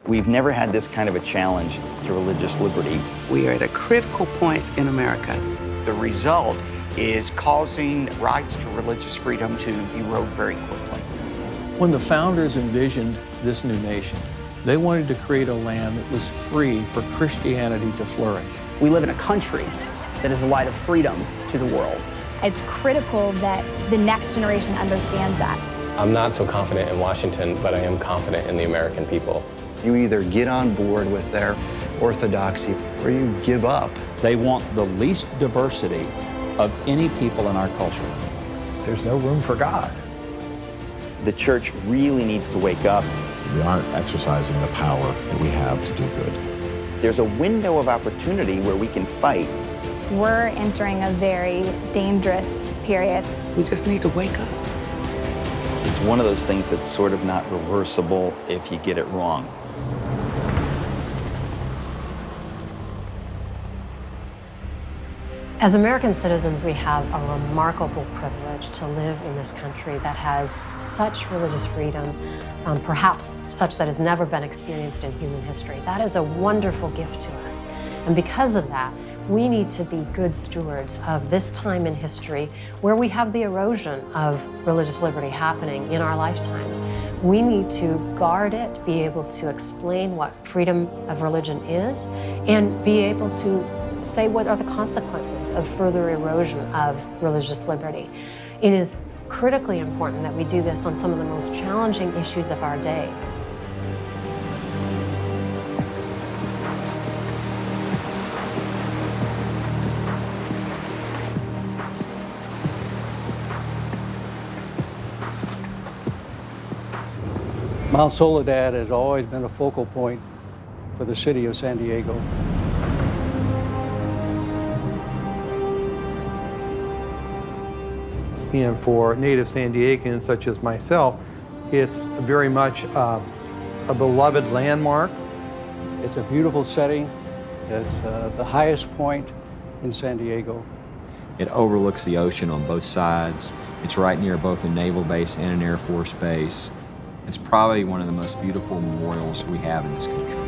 We've never had this kind of a challenge to religious liberty. We are at a critical point in America. The result is causing rights to religious freedom to erode very quickly. When the founders envisioned this new nation, they wanted to create a land that was free for Christianity to flourish. We live in a country that is a light of freedom to the world. It's critical that the next generation understands that. I'm not so confident in Washington, but I am confident in the American people. You either get on board with their orthodoxy or you give up. They want the least diversity of any people in our culture. There's no room for God. The church really needs to wake up. We aren't exercising the power that we have to do good. There's a window of opportunity where we can fight. We're entering a very dangerous period. We just need to wake up. It's one of those things that's sort of not reversible if you get it wrong. As American citizens, we have a remarkable privilege to live in this country that has such religious freedom, perhaps such that has never been experienced in human history. That is a wonderful gift to us. And because of that, we need to be good stewards of this time in history where we have the erosion of religious liberty happening in our lifetimes. We need to guard it, be able to explain what freedom of religion is, and be able to say what are the consequences of further erosion of religious liberty. It is critically important that we do this on some of the most challenging issues of our day. Mount Soledad has always been a focal point for the city of San Diego. And for native San Diegans such as myself, it's very much a beloved landmark. It's a beautiful setting. It's the highest point in San Diego. It overlooks the ocean on both sides. It's right near both a naval base and an Air Force base. It's probably one of the most beautiful memorials we have in this country.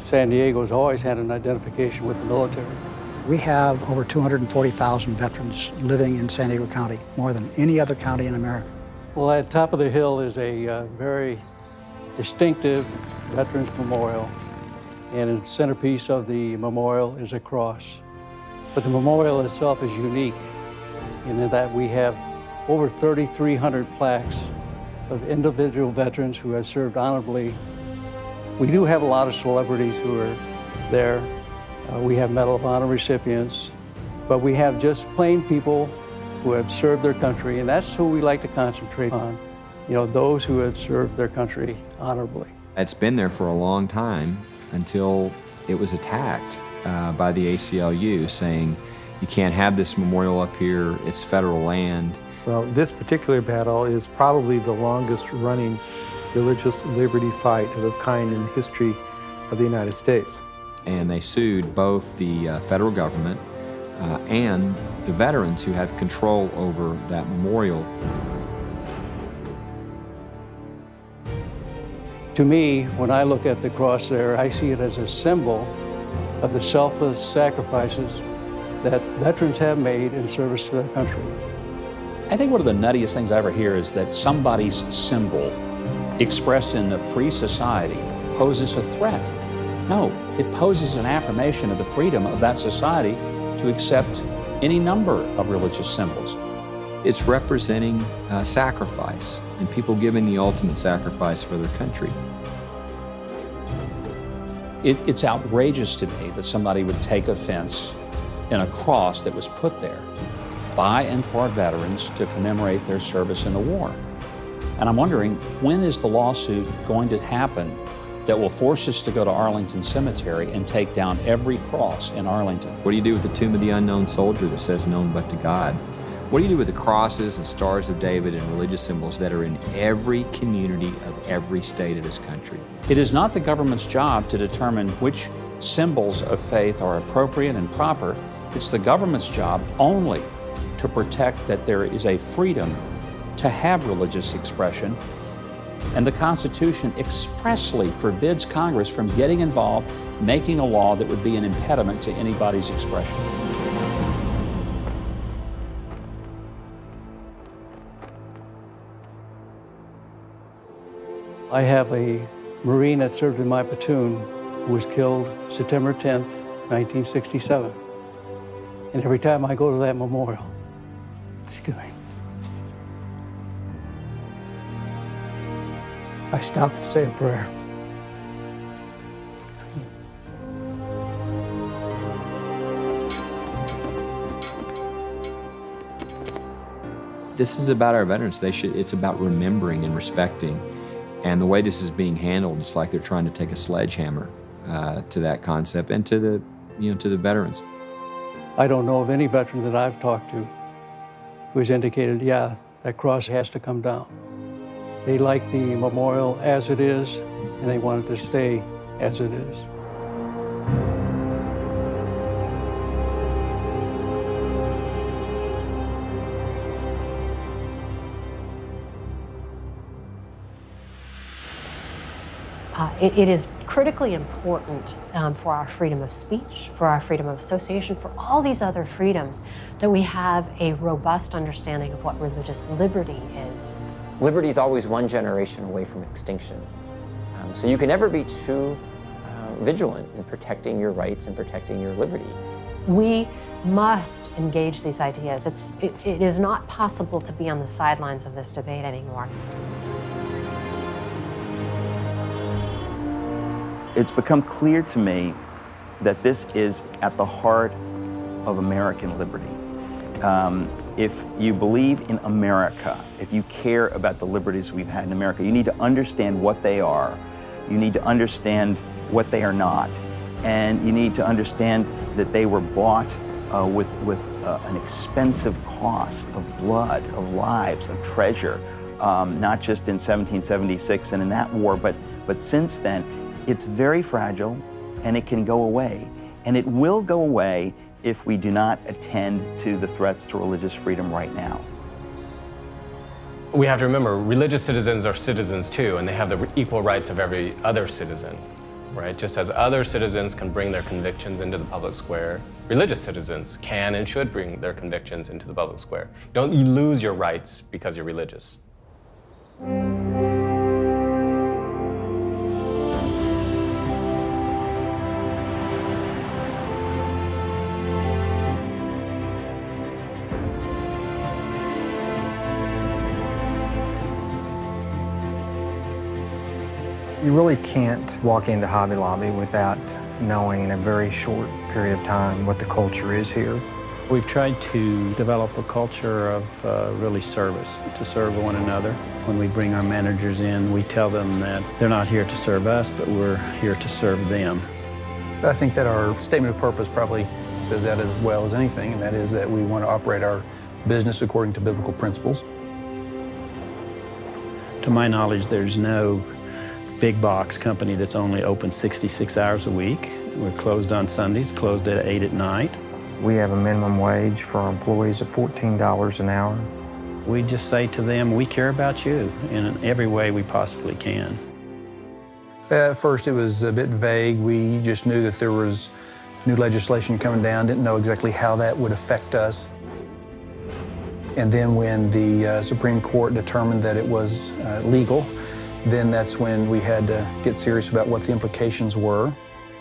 San Diego has always had an identification with the military. We have over 240,000 veterans living in San Diego County, more than any other county in America. Well, at the top of the hill is a very distinctive Veterans Memorial, and in the centerpiece of the memorial is a cross. But the memorial itself is unique in that we have over 3,300 plaques of individual veterans who have served honorably. We do have a lot of celebrities who are there. We have Medal of Honor recipients, but we have just plain people who have served their country, and that's who we like to concentrate on. You know, those who have served their country honorably. It's been there for a long time until it was attacked by the ACLU, saying you can't have this memorial up here, it's federal land. Well, this particular battle is probably the longest running religious liberty fight of its kind in the history of the United States. And they sued both the federal government and the veterans who have control over that memorial. To me, when I look at the cross there, I see it as a symbol of the selfless sacrifices that veterans have made in service to their country. I think one of the nuttiest things I ever hear is that somebody's symbol expressed in a free society poses a threat. No, it poses an affirmation of the freedom of that society to accept any number of religious symbols. It's representing sacrifice and people giving the ultimate sacrifice for their country. It's outrageous to me that somebody would take offense in a cross that was put there by and for veterans to commemorate their service in the war. And I'm wondering, when is the lawsuit going to happen that will force us to go to Arlington Cemetery and take down every cross in Arlington? What do you do with the Tomb of the Unknown Soldier that says known but to God? What do you do with the crosses and stars of David and religious symbols that are in every community of every state of this country? It is not the government's job to determine which symbols of faith are appropriate and proper. It's the government's job only to protect that there is a freedom to have religious expression And the Constitution expressly forbids Congress from getting involved, making a law that would be an impediment to anybody's expression. I have a Marine that served in my platoon who was killed September 10th, 1967. And every time I go to that memorial, excuse me, I stop to say a prayer. This is about our veterans. It's about remembering and respecting. And the way this is being handled, it's like they're trying to take a sledgehammer to that concept and to the veterans. I don't know of any veteran that I've talked to who has indicated, yeah, that cross has to come down. They like the memorial as it is, and they want it to stay as it is. It is critically important for our freedom of speech, for our freedom of association, for all these other freedoms, that we have a robust understanding of what religious liberty is. Liberty is always one generation away from extinction. So you can never be too vigilant in protecting your rights and protecting your liberty. We must engage these ideas. It is not possible to be on the sidelines of this debate anymore. It's become clear to me that this is at the heart of American liberty. If you believe in America, if you care about the liberties we've had in America, you need to understand what they are. You need to understand what they are not. And you need to understand that they were bought with an expensive cost of blood, of lives, of treasure, not just in 1776 and in that war, but since then. It's very fragile, and it can go away. And it will go away if we do not attend to the threats to religious freedom right now. We have to remember, religious citizens are citizens too, and they have the equal rights of every other citizen, right? Just as other citizens can bring their convictions into the public square, religious citizens can and should bring their convictions into the public square. Don't you lose your rights because you're religious. You really can't walk into Hobby Lobby without knowing in a very short period of time what the culture is here. We've tried to develop a culture of really service, to serve one another. When we bring our managers in, we tell them that they're not here to serve us, but we're here to serve them. I think that our statement of purpose probably says that as well as anything, and that is that we want to operate our business according to biblical principles. To my knowledge, there's no big box company that's only open 66 hours a week. We're closed on Sundays, closed at 8 at night. We have a minimum wage for our employees of $14 an hour. We just say to them, we care about you in every way we possibly can. At first it was a bit vague. We just knew that there was new legislation coming down, didn't know exactly how that would affect us. And then when the Supreme Court determined that it was legal, then that's when we had to get serious about what the implications were.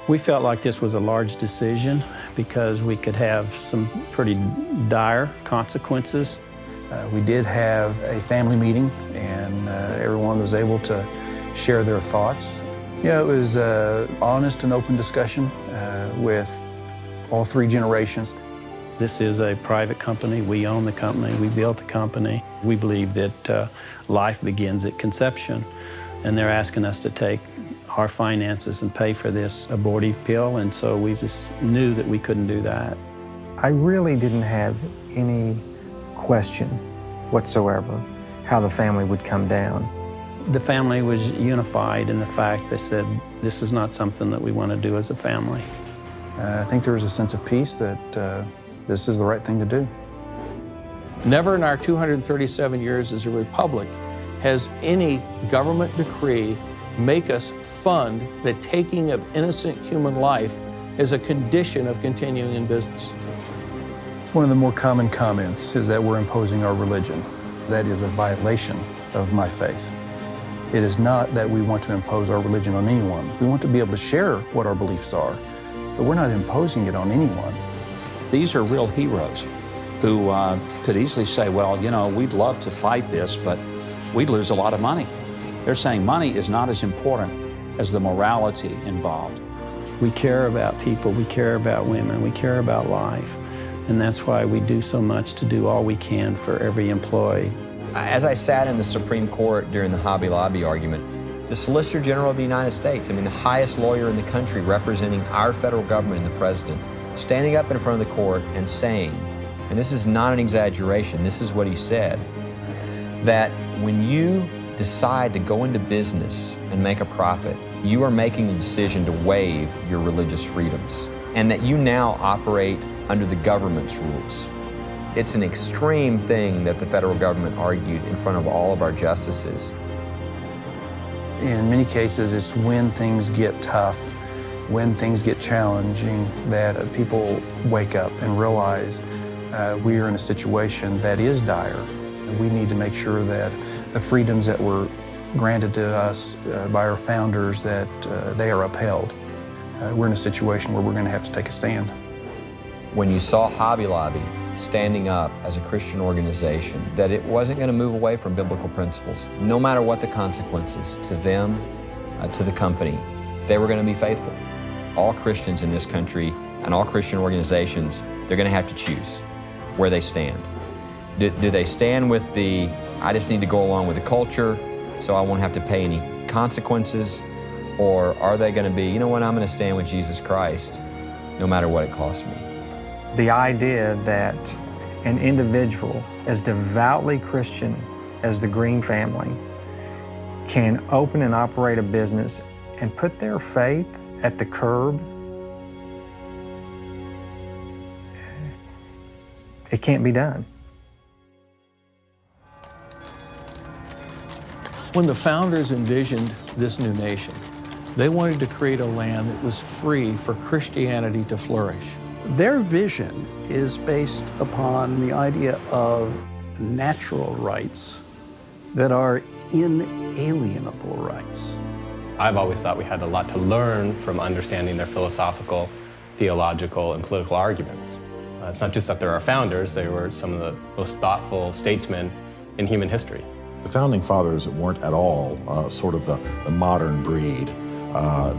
We felt like this was a large decision because we could have some pretty dire consequences. We did have a family meeting, and everyone was able to share their thoughts. Yeah, it was an honest and open discussion with all three generations. This is a private company. We own the company. We built the company. We believe that life begins at conception, and they're asking us to take our finances and pay for this abortive pill, and so we just knew that we couldn't do that. I really didn't have any question whatsoever how the family would come down. The family was unified in the fact they said, this is not something that we want to do as a family. I think there was a sense of peace that this is the right thing to do. Never in our 237 years as a republic has any government decree make us fund the taking of innocent human life as a condition of continuing in business. One of the more common comments is that we're imposing our religion. That is a violation of my faith. It is not that we want to impose our religion on anyone. We want to be able to share what our beliefs are, but we're not imposing it on anyone. These are real heroes who could easily say, well, you know, we'd love to fight this, but we'd lose a lot of money. They're saying money is not as important as the morality involved. We care about people, we care about women, we care about life, and that's why we do so much to do all we can for every employee. As I sat in the Supreme Court during the Hobby Lobby argument, the Solicitor General of the United States, the highest lawyer in the country representing our federal government and the President, standing up in front of the court and saying, and this is not an exaggeration, this is what he said, that when you decide to go into business and make a profit, you are making a decision to waive your religious freedoms, and that you now operate under the government's rules. It's an extreme thing that the federal government argued in front of all of our justices. In many cases, it's when things get tough, when things get challenging, that people wake up and realize we are in a situation that is dire. We need to make sure that the freedoms that were granted to us by our founders, that they are upheld. We're in a situation where we're going to have to take a stand. When you saw Hobby Lobby standing up as a Christian organization, that it wasn't going to move away from biblical principles, no matter what the consequences to them, to the company, they were going to be faithful. All Christians in this country and all Christian organizations, they're going to have to choose where they stand. Do they stand with the, I just need to go along with the culture so I won't have to pay any consequences? Or are they going to be, you know what, I'm going to stand with Jesus Christ no matter what it costs me? The idea that an individual as devoutly Christian as the Green family can open and operate a business and put their faith at the curb, it can't be done. When the founders envisioned this new nation, they wanted to create a land that was free for Christianity to flourish. Their vision is based upon the idea of natural rights that are inalienable rights. I've always thought we had a lot to learn from understanding their philosophical, theological, and political arguments. It's not just that they're our founders, they were some of the most thoughtful statesmen in human history. The Founding Fathers weren't at all sort of the modern breed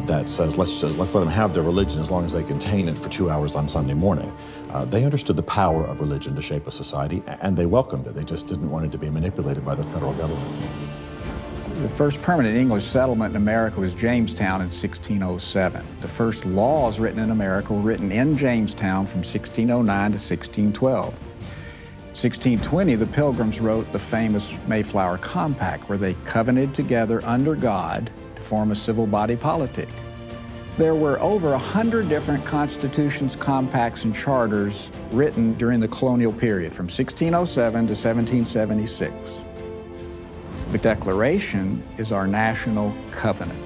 that says, let's let them have their religion as long as they contain it for 2 hours on Sunday morning. They understood the power of religion to shape a society, and they welcomed it. They just didn't want it to be manipulated by the federal government. The first permanent English settlement in America was Jamestown in 1607. The first laws written in America were written in Jamestown from 1609 to 1612. In 1620, the Pilgrims wrote the famous Mayflower Compact, where they covenanted together under God to form a civil body politic. There were over 100 different constitutions, compacts, and charters written during the colonial period from 1607 to 1776. The Declaration is our national covenant.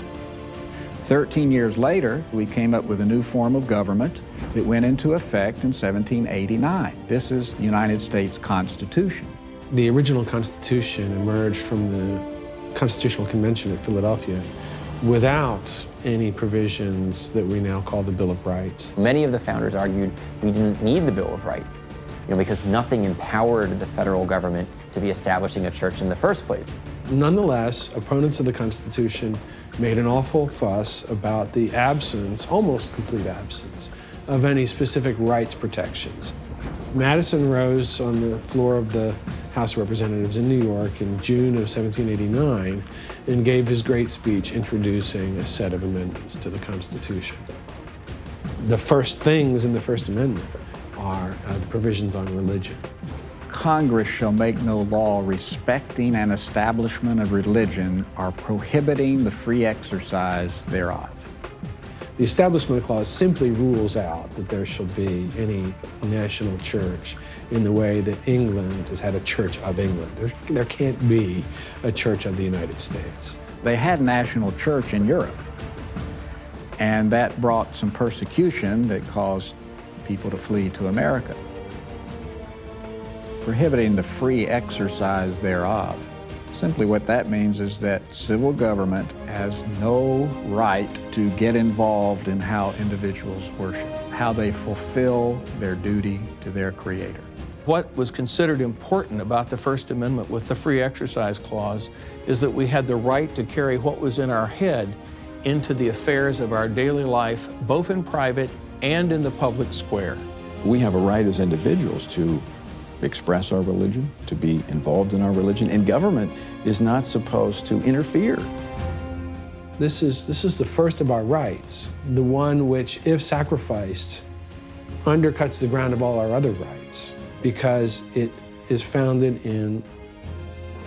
13 years later, we came up with a new form of government that went into effect in 1789. This is the United States Constitution. The original Constitution emerged from the Constitutional Convention at Philadelphia without any provisions that we now call the Bill of Rights. Many of the founders argued we didn't need the Bill of Rights, because nothing empowered the federal government to be establishing a church in the first place. Nonetheless, opponents of the Constitution made an awful fuss about the absence, almost complete absence, of any specific rights protections. Madison rose on the floor of the House of Representatives in New York in June of 1789 and gave his great speech introducing a set of amendments to the Constitution. The first things in the First Amendment are the provisions on religion. Congress shall make no law respecting an establishment of religion or prohibiting the free exercise thereof. The Establishment Clause simply rules out that there shall be any national church in the way that England has had a Church of England. There can't be a Church of the United States. They had a national church in Europe, and that brought some persecution that caused people to flee to America. Prohibiting the free exercise thereof. Simply what that means is that civil government has no right to get involved in how individuals worship, how they fulfill their duty to their Creator. What was considered important about the First Amendment with the Free Exercise Clause is that we had the right to carry what was in our head into the affairs of our daily life, both in private and in the public square. We have a right as individuals to express our religion, to be involved in our religion, and government is not supposed to interfere. This is the first of our rights, the one which, if sacrificed, undercuts the ground of all our other rights, because it is founded in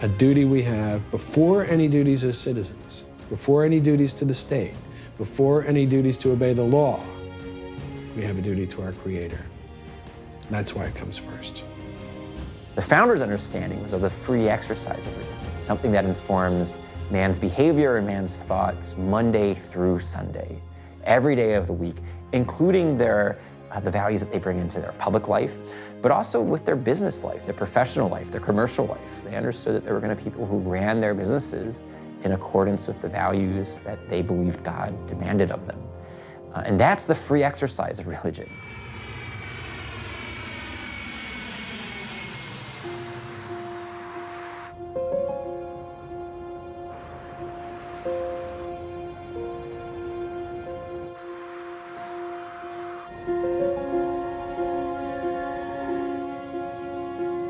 a duty we have before any duties as citizens, before any duties to the state, before any duties to obey the law. We have a duty to our Creator. And that's why it comes first. The founders' understanding was of the free exercise of religion, something that informs man's behavior and man's thoughts Monday through Sunday, every day of the week, including the values that they bring into their public life, but also with their business life, their professional life, their commercial life. They understood that there were going to be people who ran their businesses in accordance with the values that they believed God demanded of them. And that's the free exercise of religion.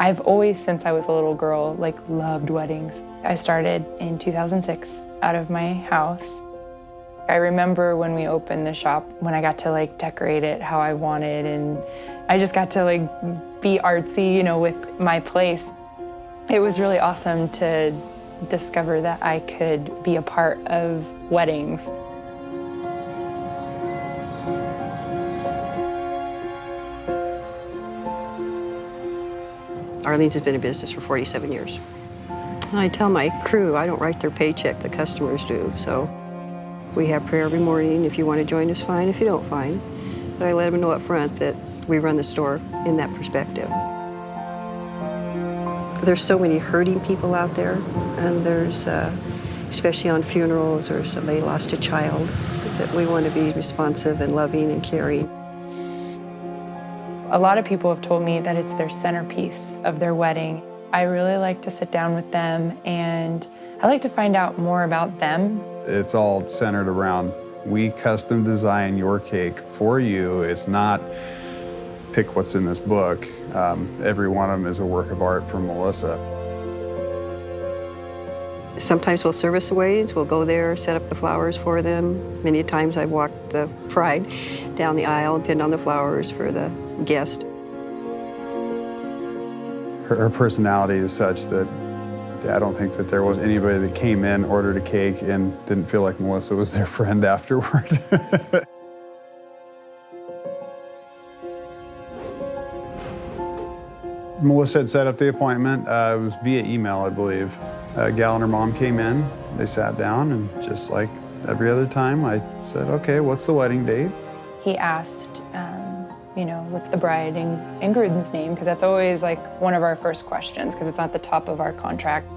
I've always, since I was a little girl, loved weddings. I started in 2006 out of my house. I remember when we opened the shop, when I got to decorate it how I wanted, and I just got to be artsy, with my place. It was really awesome to discover that I could be a part of weddings. Arlene's has been in business for 47 years. I tell my crew I don't write their paycheck, the customers do. So we have prayer every morning. If you want to join us, fine. If you don't, fine. But I let them know up front that we run the store in that perspective. There's so many hurting people out there, and there's, especially on funerals or somebody lost a child, that we want to be responsive and loving and caring. A lot of people have told me that it's their centerpiece of their wedding. I really like to sit down with them, and I like to find out more about them. It's all centered around, we custom design your cake for you. It's not pick what's in this book. Every one of them is a work of art from Melissa. Sometimes we'll service the weddings, we'll go there, set up the flowers for them. Many times I've walked the bride down the aisle and pinned on the flowers for the guest. Her personality is such that I don't think that there was anybody that came in, ordered a cake, and didn't feel like Melissa was their friend afterward. Melissa had set up the appointment. It was via email, I believe. A gal and her mom came in. They sat down, and just like every other time, I said, okay, what's the wedding date? He asked, what's the bride and groom's name? Because that's always one of our first questions, because it's not the top of our contract.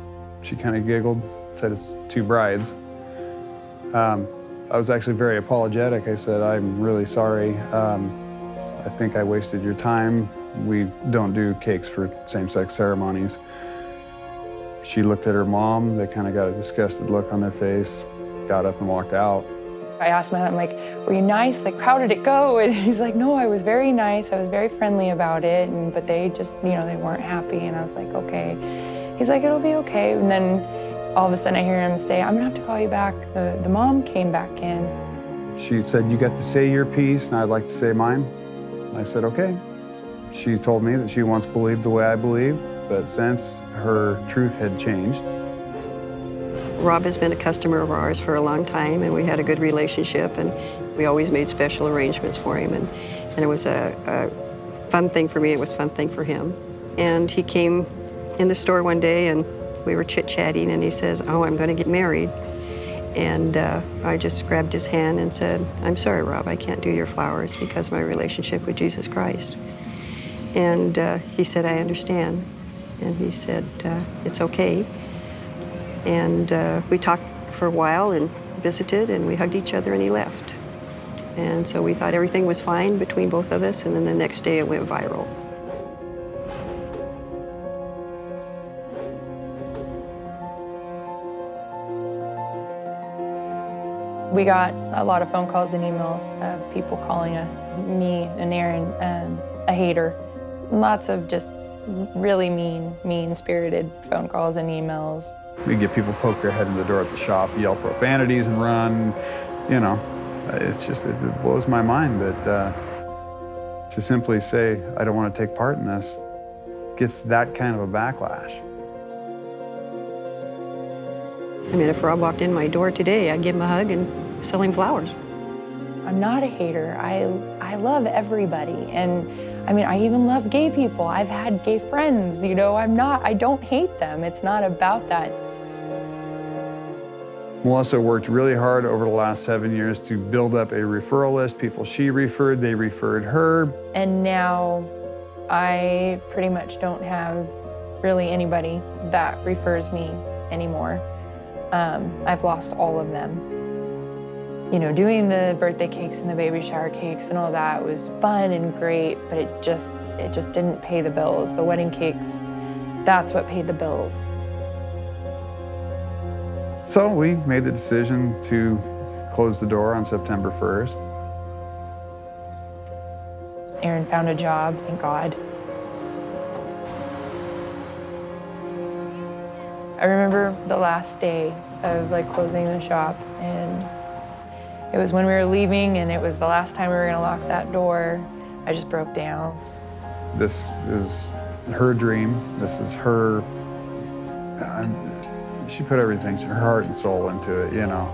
She kind of giggled, said it's two brides. I was actually very apologetic. I said, I'm really sorry. I think I wasted your time. We don't do cakes for same-sex ceremonies. She looked at her mom. They kind of got a disgusted look on their face, got up and walked out. I asked my husband, were you nice? How did it go? And he's like, no, I was very nice. I was very friendly about it. But they just, they weren't happy. And I was like, okay. He's like, it'll be okay. And then all of a sudden I hear him say, I'm gonna have to call you back. The mom came back in. She said, you got to say your piece, and I'd like to say mine. I said, okay. She told me that she once believed the way I believe, but since her truth had changed. Rob has been a customer of ours for a long time, and we had a good relationship, and We always made special arrangements for him, and it was a fun thing for me, it was a fun thing for him. And he came in the store one day and we were chit-chatting and he says, "Oh, I'm going to get married." And I just grabbed his hand and said, "I'm sorry, Rob, I can't do your flowers because of my relationship with Jesus Christ." And he said, "I understand." And he said, "It's okay." And we talked for a while and visited and we hugged each other and he left. And so we thought everything was fine between both of us, and then the next day it went viral. We got a lot of phone calls and emails of people calling me and Aaron a hater. Lots of just really mean-spirited phone calls and emails. We get people poke their head in the door at the shop, yell profanities and run, you know. It's just, it blows my mind that to simply say, I don't want to take part in this, gets that kind of a backlash. I mean, if Rob walked in my door today, I'd give him a hug and sell him flowers. I'm not a hater. I love everybody. And I mean, I even love gay people. I've had gay friends, you know, I don't hate them. It's not about that. Melissa worked really hard over the last 7 years to build up a referral list. People she referred, they referred her. And now I pretty much don't have really anybody that refers me anymore. I've lost all of them. You know, doing the birthday cakes and the baby shower cakes and all that was fun and great, but it just didn't pay the bills. The wedding cakes, that's what paid the bills. So we made the decision to close the door on September 1st. Aaron found a job, thank God. I remember the last day of closing the shop, and it was when we were leaving and it was the last time we were gonna lock that door. I just broke down. This is her dream. This is her, she put everything, her heart and soul into it, you know.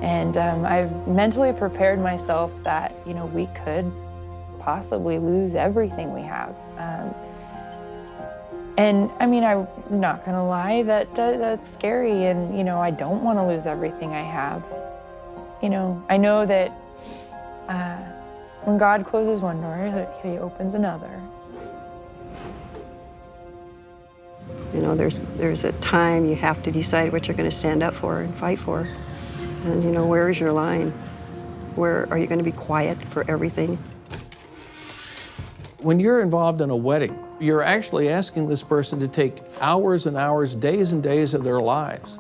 And I've mentally prepared myself that, you know, we could possibly lose everything we have. And I mean, I'm not gonna lie, that's scary, and you know, I don't want to lose everything I have. You know, I know that when God closes one door, He opens another. You know, there's a time you have to decide what you're going to stand up for and fight for. And you know, where is your line? Where are you going to be quiet for everything? When you're involved in a wedding, you're actually asking this person to take hours and hours, days and days of their lives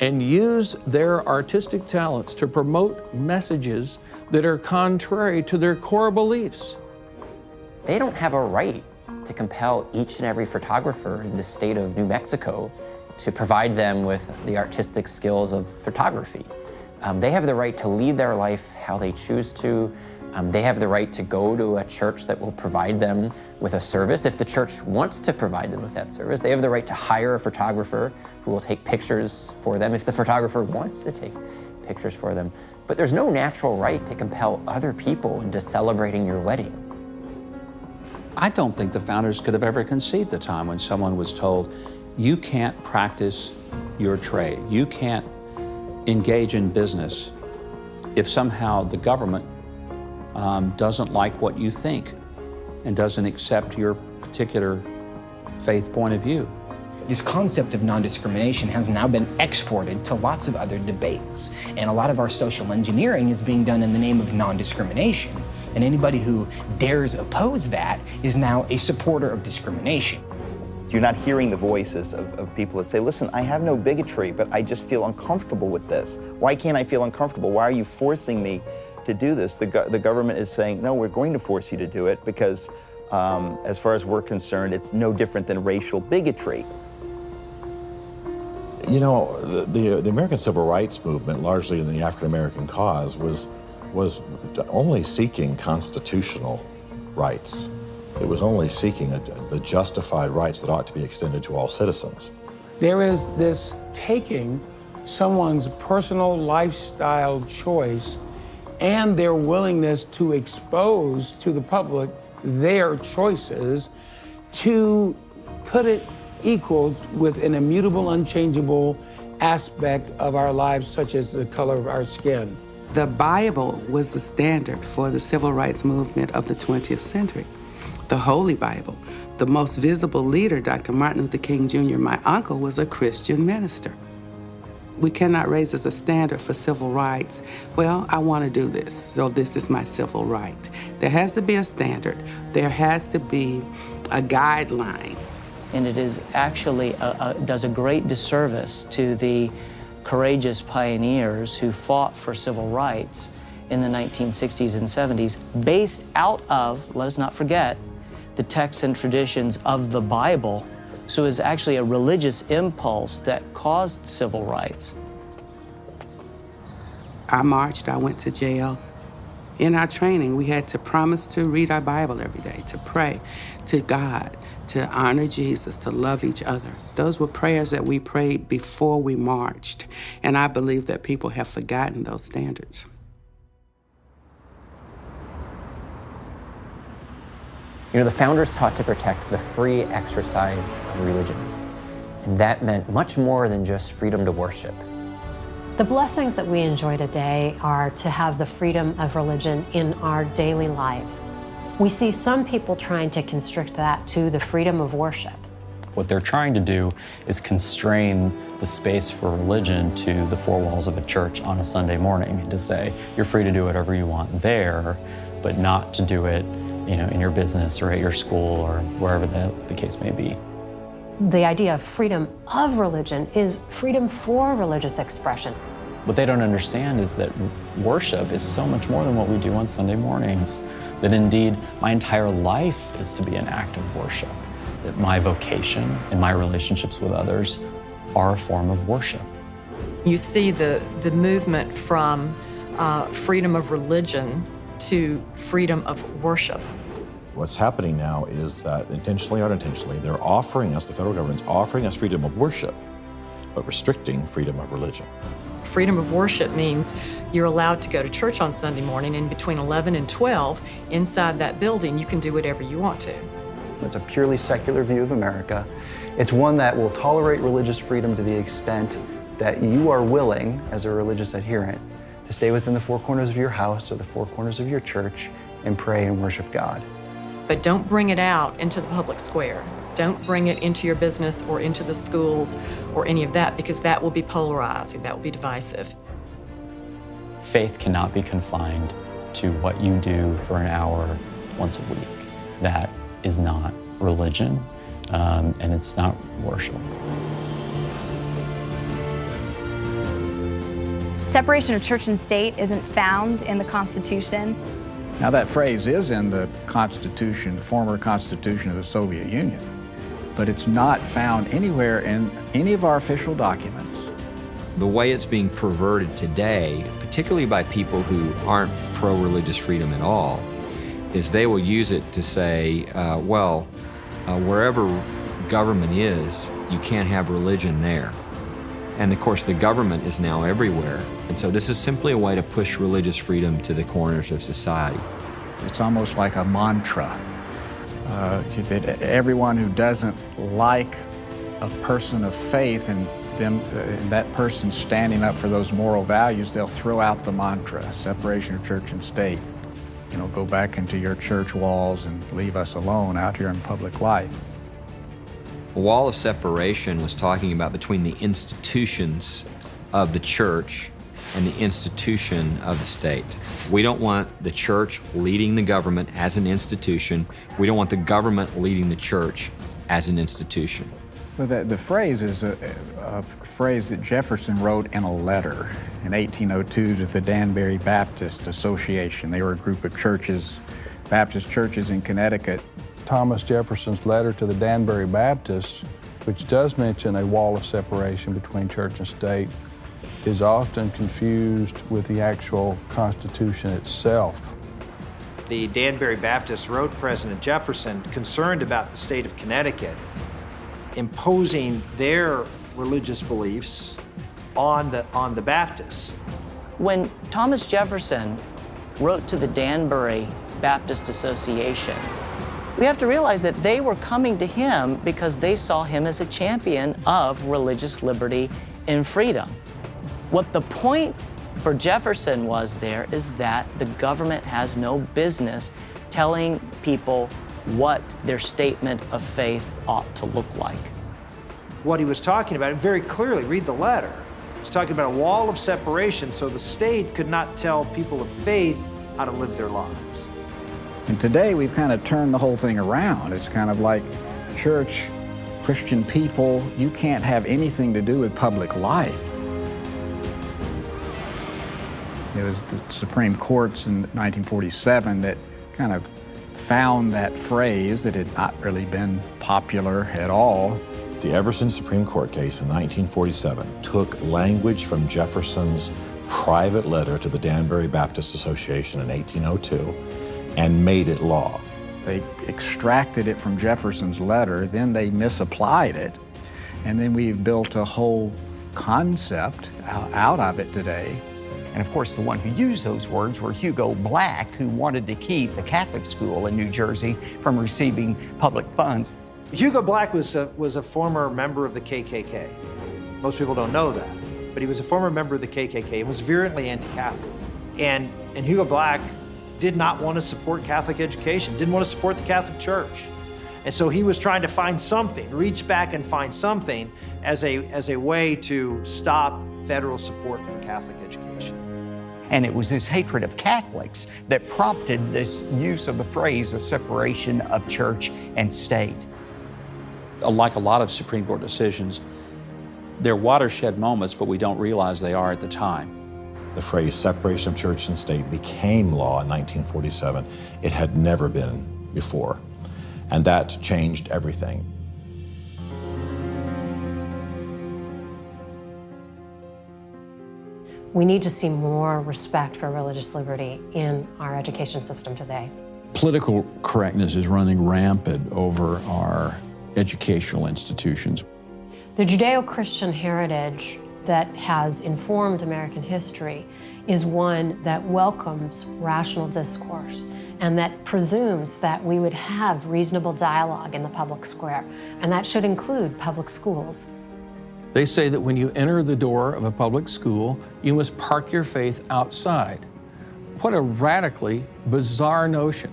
and use their artistic talents to promote messages that are contrary to their core beliefs. They don't have a right to compel each and every photographer in the state of New Mexico to provide them with the artistic skills of photography. They have the right to lead their life how they choose to. They have the right to go to a church that will provide them with a service. If the church wants to provide them with that service, they have the right to hire a photographer who will take pictures for them if the photographer wants to take pictures for them. But there's no natural right to compel other people into celebrating your wedding. I don't think the founders could have ever conceived a time when someone was told, you can't practice your trade, you can't engage in business if somehow the government doesn't like what you think and doesn't accept your particular faith point of view. This concept of non-discrimination has now been exported to lots of other debates, and a lot of our social engineering is being done in the name of non-discrimination. And anybody who dares oppose that is now a supporter of discrimination. You're not hearing the voices of people that say, listen, I have no bigotry, but I just feel uncomfortable with this. Why can't I feel uncomfortable? Why are you forcing me to do this? The government is saying, no, we're going to force you to do it because as far as we're concerned, it's no different than racial bigotry. You know, the American Civil Rights Movement, largely in the African-American cause, was only seeking constitutional rights. It was only seeking the justified rights that ought to be extended to all citizens. There is this taking someone's personal lifestyle choice and their willingness to expose to the public their choices, to put it equal with an immutable, unchangeable aspect of our lives, such as the color of our skin. The Bible was the standard for the civil rights movement of the 20th century. The Holy Bible. The most visible leader, Dr. Martin Luther King Jr., my uncle, was a Christian minister. We cannot raise as a standard for civil rights. Well, I want to do this, so this is my civil right. There has to be a standard. There has to be a guideline. And it is actually does a great disservice to the courageous pioneers who fought for civil rights in the 1960s and 70s, based out of, let us not forget, the texts and traditions of the Bible. So it was actually a religious impulse that caused civil rights. I marched, I went to jail. In our training, we had to promise to read our Bible every day, to pray to God, to honor Jesus, to love each other. Those were prayers that we prayed before we marched, and I believe that people have forgotten those standards. You know, the founders sought to protect the free exercise of religion, and that meant much more than just freedom to worship. The blessings that we enjoy today are to have the freedom of religion in our daily lives. We see some people trying to constrict that to the freedom of worship. What they're trying to do is constrain the space for religion to the four walls of a church on a Sunday morning, and to say, you're free to do whatever you want there, but not to do it, you know, in your business or at your school or wherever the case may be. The idea of freedom of religion is freedom for religious expression. What they don't understand is that worship is so much more than what we do on Sunday mornings, that indeed my entire life is to be an act of worship, that my vocation and my relationships with others are a form of worship. You see the movement from freedom of religion to freedom of worship. What's happening now is that, intentionally or unintentionally, they're offering us, the federal government's offering us freedom of worship, but restricting freedom of religion. Freedom of worship means you're allowed to go to church on Sunday morning, and between 11 and 12, inside that building, you can do whatever you want to. It's a purely secular view of America. It's one that will tolerate religious freedom to the extent that you are willing, as a religious adherent, to stay within the four corners of your house or the four corners of your church and pray and worship God. But don't bring it out into the public square. Don't bring it into your business or into the schools or any of that, because that will be polarizing, that will be divisive. Faith cannot be confined to what you do for an hour once a week. That is not religion, and it's not worship. Separation of church and state isn't found in the Constitution. Now that phrase is in the Constitution, the former Constitution of the Soviet Union, but it's not found anywhere in any of our official documents. The way it's being perverted today, particularly by people who aren't pro-religious freedom at all, is they will use it to say, wherever government is, you can't have religion there. And of course, the government is now everywhere. And so this is simply a way to push religious freedom to the corners of society. It's almost like a mantra that everyone who doesn't like a person of faith and that person standing up for those moral values, they'll throw out the mantra, separation of church and state. You know, go back into your church walls and leave us alone out here in public life. A wall of separation was talking about between the institutions of the church and the institution of the state. We don't want the church leading the government as an institution. We don't want the government leading the church as an institution. Well, the phrase is a phrase that Jefferson wrote in a letter in 1802 to the Danbury Baptist Association. They were a group of churches, Baptist churches in Connecticut. Thomas Jefferson's letter to the Danbury Baptists, which does mention a wall of separation between church and state, is often confused with the actual Constitution itself. The Danbury Baptists wrote President Jefferson concerned about the state of Connecticut imposing their religious beliefs on the Baptists. When Thomas Jefferson wrote to the Danbury Baptist Association. We have to realize that they were coming to him because they saw him as a champion of religious liberty and freedom. What the point for Jefferson was there is that the government has no business telling people what their statement of faith ought to look like. What he was talking about, and very clearly, read the letter, he's talking about a wall of separation so the state could not tell people of faith how to live their lives. And today we've kind of turned the whole thing around. It's kind of like church, Christian people, you can't have anything to do with public life. It was the Supreme Courts in 1947 that kind of found that phrase that had not really been popular at all. The Everson Supreme Court case in 1947 took language from Jefferson's private letter to the Danbury Baptist Association in 1802 and made it law. They extracted it from Jefferson's letter, then they misapplied it, and then we've built a whole concept out of it today. And of course, the one who used those words were Hugo Black, who wanted to keep the Catholic school in New Jersey from receiving public funds. Hugo Black was a former member of the KKK. Most people don't know that, but he was a former member of the KKK and was virulently anti-Catholic. And Hugo Black did not want to support Catholic education, didn't want to support the Catholic Church. And so he was trying to find something, reach back and find something as a way to stop federal support for Catholic education. And it was his hatred of Catholics that prompted this use of the phrase, a separation of church and state. Like a lot of Supreme Court decisions, they're watershed moments, but we don't realize they are at the time. The phrase separation of church and state became law in 1947. It had never been before. And that changed everything. We need to see more respect for religious liberty in our education system today. Political correctness is running rampant over our educational institutions. The Judeo-Christian heritage that has informed American history is one that welcomes rational discourse and that presumes that we would have reasonable dialogue in the public square, and that should include public schools. They say that when you enter the door of a public school, you must park your faith outside. What a radically bizarre notion.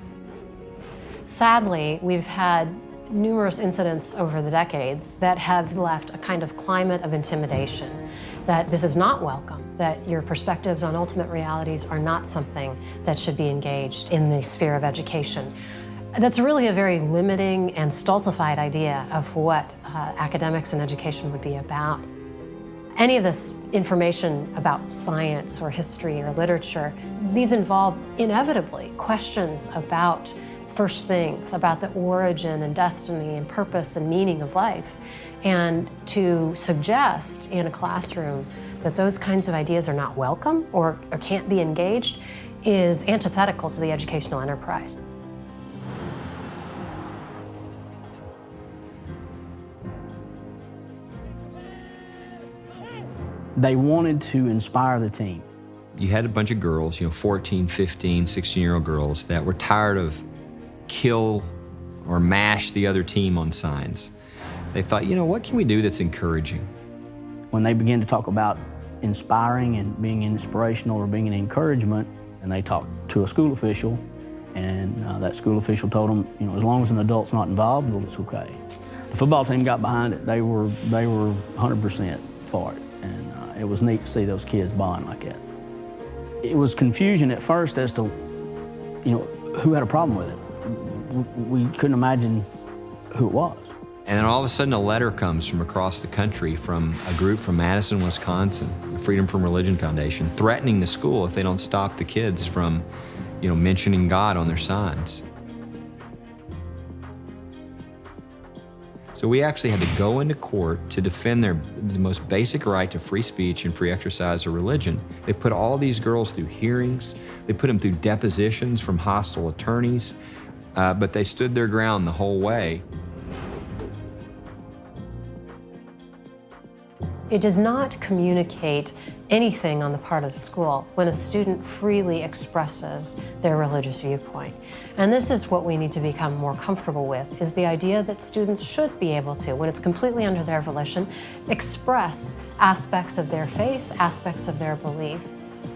Sadly, we've had numerous incidents over the decades that have left a kind of climate of intimidation, that this is not welcome, that your perspectives on ultimate realities are not something that should be engaged in the sphere of education. That's really a very limiting and stultified idea of what academics and education would be about. Any of this information about science or history or literature, these involve inevitably questions about first things, about the origin and destiny and purpose and meaning of life. And to suggest in a classroom that those kinds of ideas are not welcome or can't be engaged is antithetical to the educational enterprise. They wanted to inspire the team. You had a bunch of girls, 14, 15, 16-year-old girls that were tired of kill or mash the other team on signs. They thought, what can we do that's encouraging? When they began to talk about inspiring and being inspirational or being an encouragement, and they talked to a school official, and that school official told them, as long as an adult's not involved, well, it's okay. The football team got behind it. They were 100% for it, and it was neat to see those kids bond like that. It was confusion at first as to, who had a problem with it. We couldn't imagine who it was. And then all of a sudden a letter comes from across the country from a group from Madison, Wisconsin, the Freedom from Religion Foundation, threatening the school if they don't stop the kids from, mentioning God on their signs. So we actually had to go into court to defend the most basic right to free speech and free exercise of religion. They put all these girls through hearings. They put them through depositions from hostile attorneys, but they stood their ground the whole way. It does not communicate anything on the part of the school when a student freely expresses their religious viewpoint. And this is what we need to become more comfortable with, is the idea that students should be able to, when it's completely under their volition, express aspects of their faith, aspects of their belief.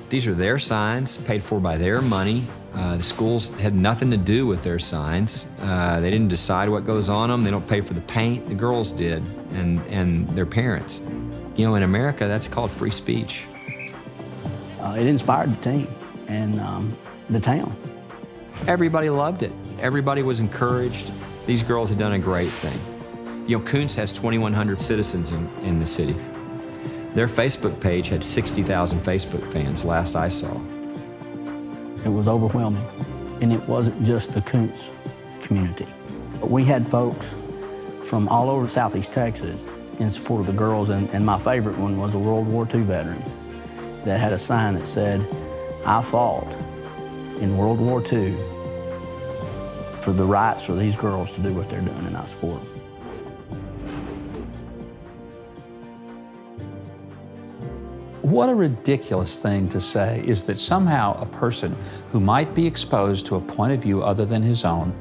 These are their signs, paid for by their money. The schools had nothing to do with their signs. They didn't decide what goes on them. They don't pay for the paint. The girls did, and their parents. You know, in America, that's called free speech. It inspired the team and the town. Everybody loved it. Everybody was encouraged. These girls had done a great thing. You know, Kuntz has 2,100 citizens in the city. Their Facebook page had 60,000 Facebook fans last I saw. It was overwhelming, and it wasn't just the Kuntz community. But we had folks from all over Southeast Texas in support of the girls, and my favorite one was a World War II veteran that had a sign that said, "I fought in World War II for the rights for these girls to do what they're doing, and I support them." What a ridiculous thing to say is that somehow a person who might be exposed to a point of view other than his own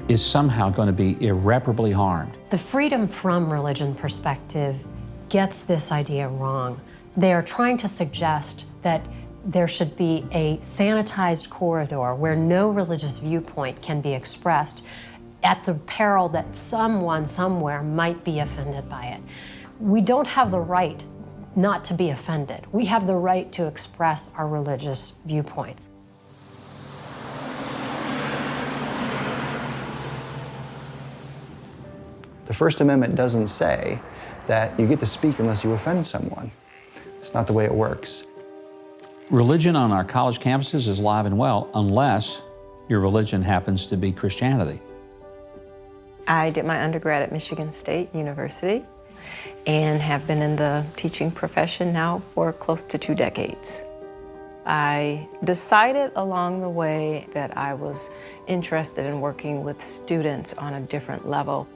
is somehow going to be irreparably harmed. The freedom from religion perspective gets this idea wrong. They are trying to suggest that there should be a sanitized corridor where no religious viewpoint can be expressed at the peril that someone somewhere might be offended by it. We don't have the right not to be offended. We have the right to express our religious viewpoints. The First Amendment doesn't say that you get to speak unless you offend someone. It's not the way it works. Religion on our college campuses is alive and well unless your religion happens to be Christianity. I did my undergrad at Michigan State University and have been in the teaching profession now for close to 2 decades. I decided along the way that I was interested in working with students on a different level.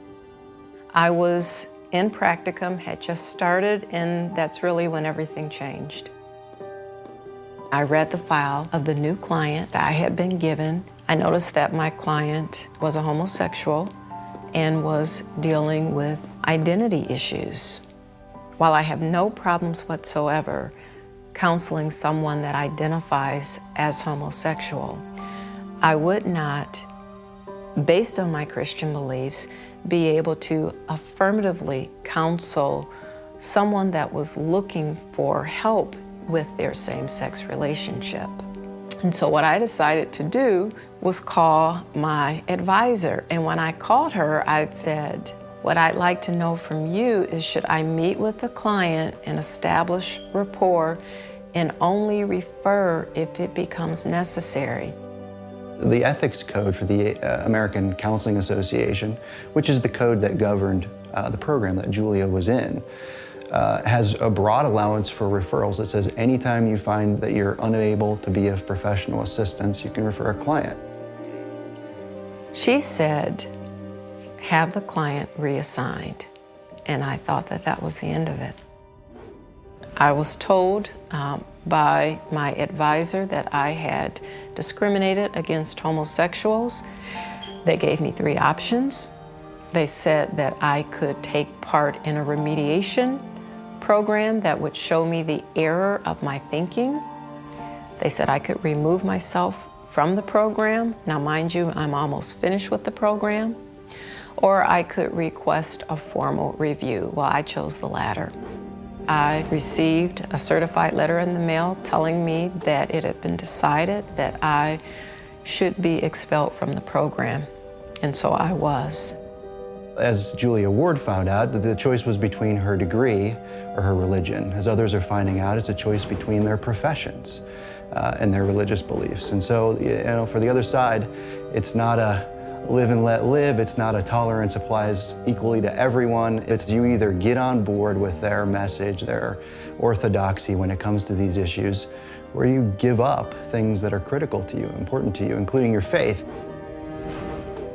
I was in practicum, had just started, and that's really when everything changed. I read the file of the new client I had been given. I noticed that my client was a homosexual and was dealing with identity issues. While I have no problems whatsoever counseling someone that identifies as homosexual, I would not, based on my Christian beliefs, be able to affirmatively counsel someone that was looking for help with their same-sex relationship. And so what I decided to do was call my advisor. And when I called her, I said, what I'd like to know from you is, should I meet with the client and establish rapport and only refer if it becomes necessary? The ethics code for the American Counseling Association, which is the code that governed the program that Julia was in, has a broad allowance for referrals that says anytime you find that you're unable to be of professional assistance, you can refer a client. She said, have the client reassigned. And I thought that that was the end of it. I was told by my advisor that I had discriminated against homosexuals. They gave me 3 options. They said that I could take part in a remediation program that would show me the error of my thinking. They said I could remove myself from the program. Now, mind you, I'm almost finished with the program. Or I could request a formal review. Well, I chose the latter. I received a certified letter in the mail telling me that it had been decided that I should be expelled from the program, and so I was. As Julia Ward found out, the choice was between her degree or her religion. As others are finding out, it's a choice between their professions and their religious beliefs. And so, you know, for the other side, it's not a live and let live. It's not a tolerance applies equally to everyone. It's you either get on board with their message, their orthodoxy when it comes to these issues, or you give up things that are critical to you, important to you, including your faith.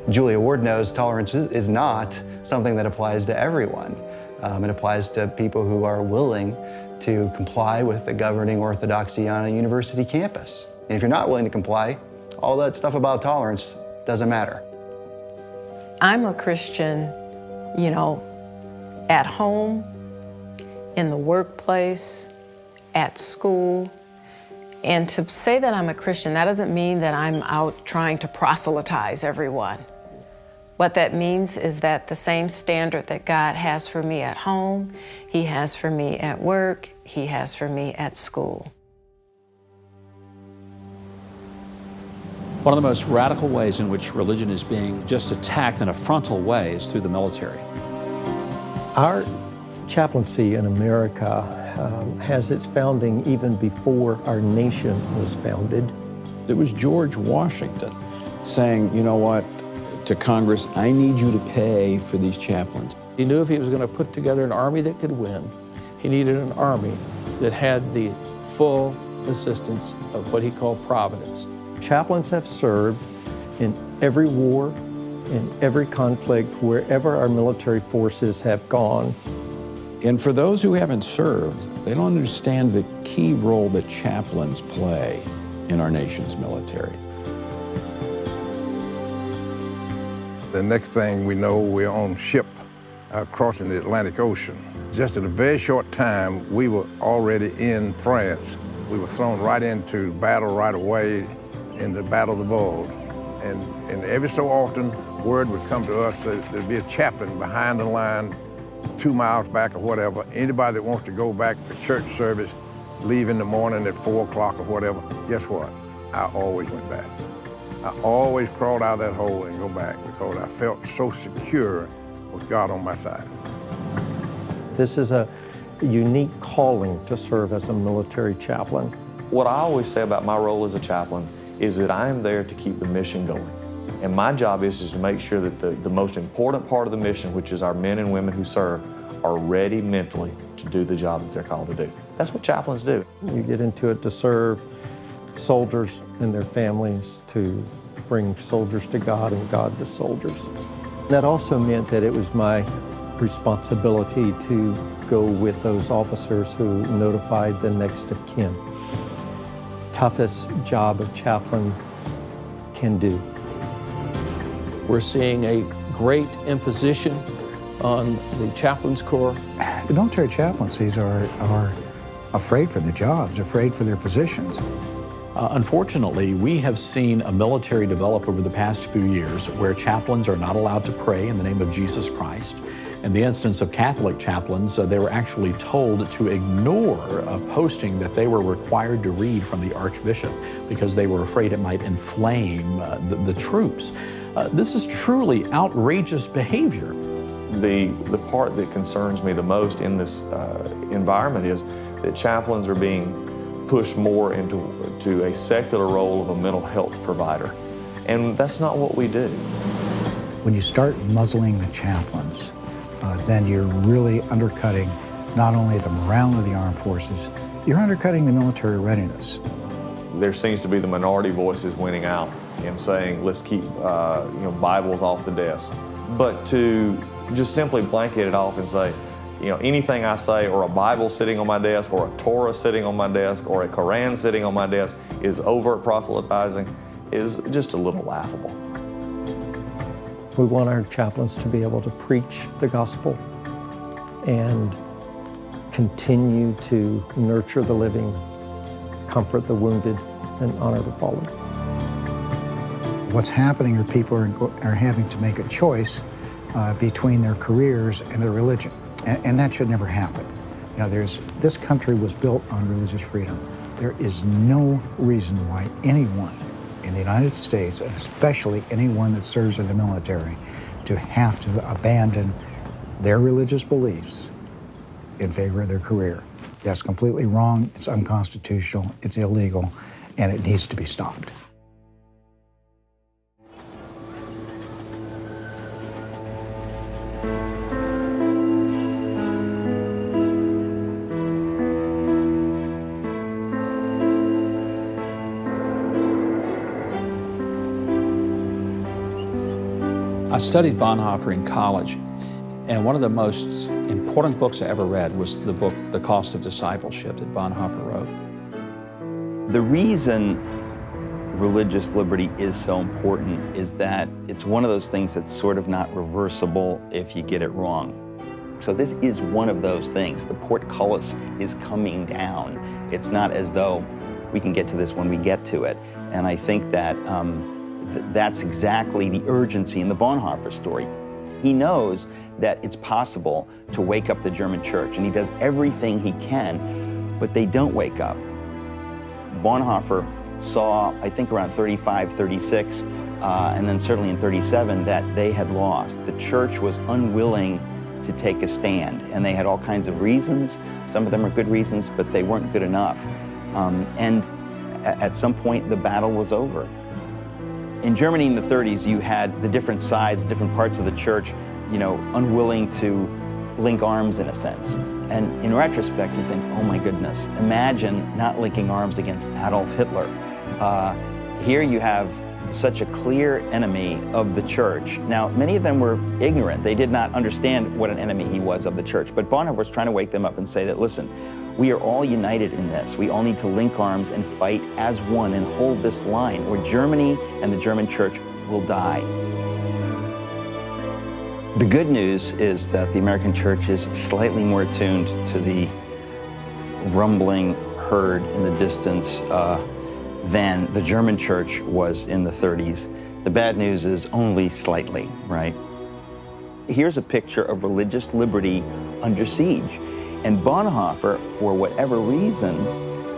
Julia Ward knows tolerance is not something that applies to everyone. It applies to people who are willing to comply with the governing orthodoxy on a university campus. And if you're not willing to comply, all that stuff about tolerance doesn't matter. I'm a Christian, you know, at home, in the workplace, at school. And to say that I'm a Christian, that doesn't mean that I'm out trying to proselytize everyone. What that means is that the same standard that God has for me at home, He has for me at work, He has for me at school. One of the most radical ways in which religion is being just attacked in a frontal way is through the military. Our chaplaincy in America has its founding even before our nation was founded. It was George Washington saying, you know what, to Congress, I need you to pay for these chaplains. He knew if he was going to put together an army that could win, he needed an army that had the full assistance of what he called providence. Chaplains have served in every war, in every conflict, wherever our military forces have gone. And for those who haven't served, they don't understand the key role that chaplains play in our nation's military. The next thing we know, we're on ship crossing the Atlantic Ocean. Just in a very short time, we were already in France. We were thrown right into battle right away in the Battle of the Bulge. And every so often, word would come to us that there'd be a chaplain behind the line 2 miles back or whatever. Anybody that wants to go back for church service, leave in the morning at 4 o'clock or whatever, guess what? I always went back. I always crawled out of that hole and go back because I felt so secure with God on my side. This is a unique calling to serve as a military chaplain. What I always say about my role as a chaplain is that I am there to keep the mission going. And my job is to make sure that the most important part of the mission, which is our men and women who serve, are ready mentally to do the job that they're called to do. That's what chaplains do. You get into it to serve soldiers and their families, to bring soldiers to God and God to soldiers. That also meant that it was my responsibility to go with those officers who notified the next of kin. Toughest job a chaplain can do. We're seeing a great imposition on the chaplains corps. The military chaplaincies are afraid for their jobs, afraid for their positions. Unfortunately, we have seen a military develop over the past few years where chaplains are not allowed to pray in the name of Jesus Christ. In the instance of Catholic chaplains, they were actually told to ignore a posting that they were required to read from the Archbishop because they were afraid it might inflame the troops. This is truly outrageous behavior. The part that concerns me the most in this environment is that chaplains are being pushed more into a secular role of a mental health provider. And that's not what we do. When you start muzzling the chaplains, then you're really undercutting not only the morale of the armed forces, you're undercutting the military readiness. There seems to be the minority voices winning out and saying, let's keep Bibles off the desk. But to just simply blanket it off and say, anything I say, or a Bible sitting on my desk, or a Torah sitting on my desk, or a Quran sitting on my desk is overt proselytizing, is just a little laughable. We want our chaplains to be able to preach the gospel and continue to nurture the living, comfort the wounded, and honor the fallen. What's happening are people are having to make a choice between their careers and their religion. And that should never happen. This country was built on religious freedom. There is no reason why anyone in the United States, and especially anyone that serves in the military, to have to abandon their religious beliefs in favor of their career. That's completely wrong, it's unconstitutional, it's illegal, and it needs to be stopped. I studied Bonhoeffer in college, And one of the most important books I ever read was the book, The Cost of Discipleship, that Bonhoeffer wrote. The reason religious liberty is so important is that it's one of those things that's sort of not reversible if you get it wrong. So this is one of those things. The portcullis is coming down. It's not as though we can get to this when we get to it. And I think that that's exactly the urgency in the Bonhoeffer story. He knows that it's possible to wake up the German church, and he does everything he can, but they don't wake up. Bonhoeffer saw, I think around 35, 36, and then certainly in 37, that they had lost. The church was unwilling to take a stand, and they had all kinds of reasons. Some of them are good reasons, but they weren't good enough. And at some point, the battle was over. In Germany in the 30s, you had the different sides, different parts of the church, unwilling to link arms in a sense. And in retrospect, you think, oh my goodness, imagine not linking arms against Adolf Hitler. Here you have such a clear enemy of the church. Now, many of them were ignorant. They did not understand what an enemy he was of the church. But Bonhoeffer was trying to wake them up and say that, listen, we are all united in this. We all need to link arms and fight as one and hold this line, or Germany and the German church will die. The good news is that the American church is slightly more attuned to the rumbling herd in the distance than the German church was in the 30s. The bad news is only slightly, right? Here's a picture of religious liberty under siege. And Bonhoeffer, for whatever reason,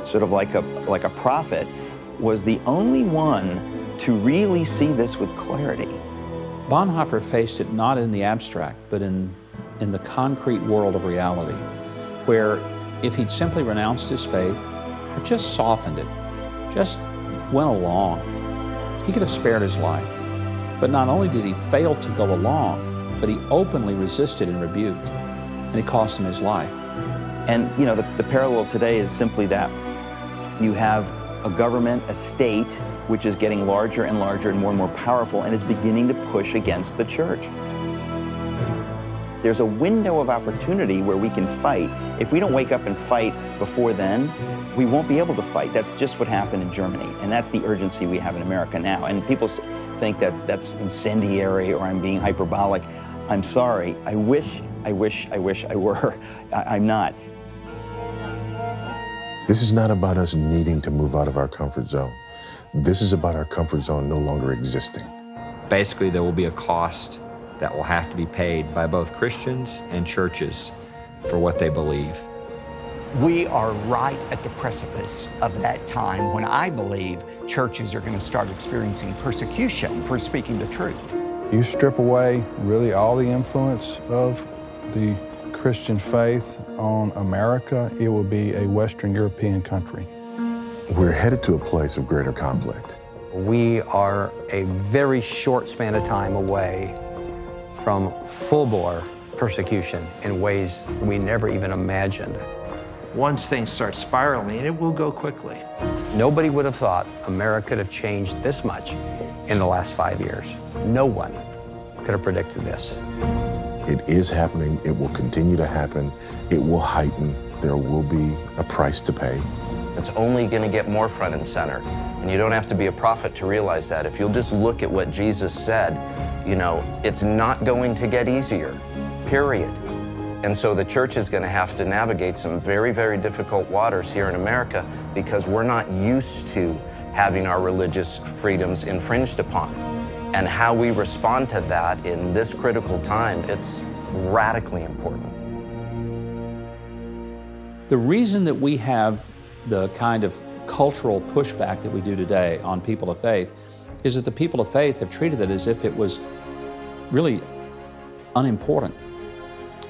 sort of like a prophet, was the only one to really see this with clarity. Bonhoeffer faced it not in the abstract, but in the concrete world of reality, where if he'd simply renounced his faith, or just softened it, just went along, he could have spared his life. But not only did he fail to go along, but he openly resisted and rebuked, and it cost him his life. And the parallel today is simply that you have a government, a state, which is getting larger and larger and more powerful, and is beginning to push against the church. There's a window of opportunity where we can fight. If we don't wake up and fight before then, we won't be able to fight. That's just what happened in Germany, and that's the urgency we have in America now. And people think that's incendiary or I'm being hyperbolic. I'm sorry. I wish I were. I'm not. This is not about us needing to move out of our comfort zone. This is about our comfort zone no longer existing. Basically, there will be a cost that will have to be paid by both Christians and churches for what they believe. We are right at the precipice of that time when I believe churches are going to start experiencing persecution for speaking the truth. You strip away really all the influence of the Christian faith on America, it will be a Western European country. We're headed to a place of greater conflict. We are a very short span of time away from full-bore persecution in ways we never even imagined. Once things start spiraling, it will go quickly. Nobody would have thought America could have changed this much in the last 5 years. No one could have predicted this. It is happening. It will continue to happen. It will heighten. There will be a price to pay. It's only going to get more front and center. And you don't have to be a prophet to realize that. If you'll just look at what Jesus said, it's not going to get easier, period. And so the church is going to have to navigate some very, very difficult waters here in America because we're not used to having our religious freedoms infringed upon. And how we respond to that in this critical time, it's radically important. The reason that we have the kind of cultural pushback that we do today on people of faith is that the people of faith have treated it as if it was really unimportant,